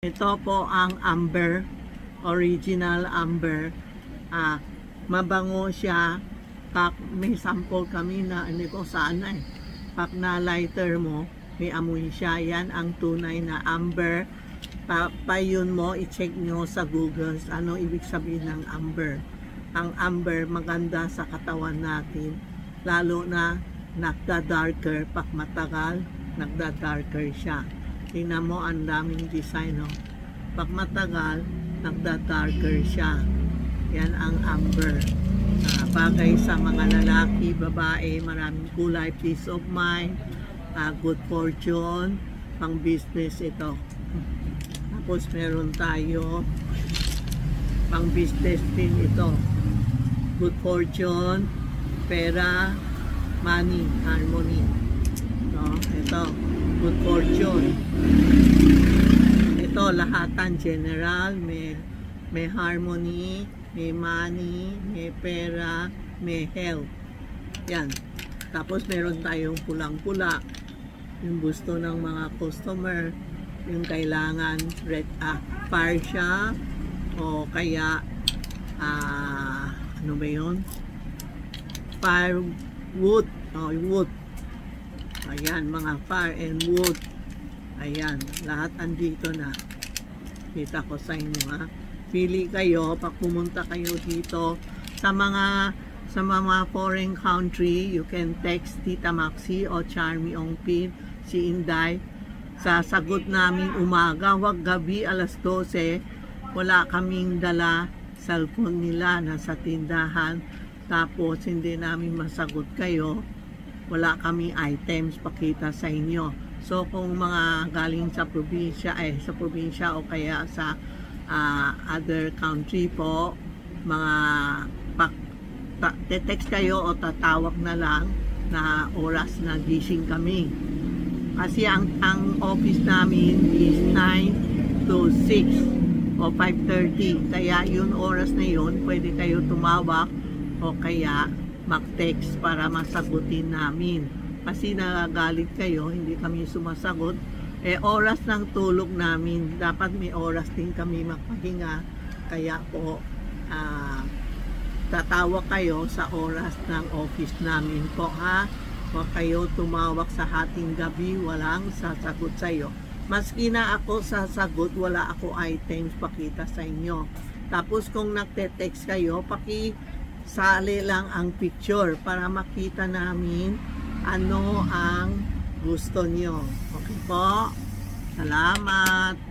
Ito po ang amber, original amber. Mabango siya. May sample kami na hindi ko sana eh. Pag na lighter mo, may amoy siya. Yan ang tunay na amber. Yun mo, i-check nyo sa Google ano ibig sabihin ng amber. Ang amber maganda sa katawan natin. Lalo na nagda-darker. Pag matagal, nagda-darker siya. Tingnan mo, ang daming design, no? Pag matagal, nagda-darker siya. Yan ang amber. Bagay sa mga lalaki, babae, maraming kulay, peace of mind, good fortune, pang business ito. Tapos meron tayo, pang business din ito. Good fortune, pera, money, harmony. No? Ito. Good fortune. Ito lahatan general, may harmony, may money, may pera, may health. Yan. Tapos meron tayong pulang-pula. Yung gusto ng mga customer, yung kailangan fire siya o kaya ano ba yun? Firewood. Wood. Ayan, mga fire and wood. Ayan, lahat andito na. Kita ko sa inyo, ha. Pili kayo, pag pumunta kayo dito sa mga foreign country, you can text Tita Maxi o Charmy Ongpin, si Inday. Sasagot namin umaga, wag gabi, alas 12. Wala kaming dala cellphone nila, nasa tindahan. Tapos hindi namin masagot kayo. Wala kami items pakita sa inyo. So kung mga galing sa probinsya o kaya sa other country po, mga text kayo o tatawag na lang na oras na gising kami. Kasi ang office namin is 9 to 6 o 5:30. Kaya yun oras na yun, pwede kayo tumawag o kaya mag-text para masagutin namin. Kasi nagagalit kayo, hindi kami sumasagot. Oras ng tulog namin, dapat may oras din kami magpahinga. Kaya po, tatawag kayo sa oras ng office namin po, ha. Huwag kayo tumawag sa hating gabi, walang sasagot sa iyo. Maski na ako sasagot, wala ako items pakita sa inyo. Tapos kung nagte-text kayo, sali lang ang picture para makita namin ano ang gusto nyo. Okay po? Salamat!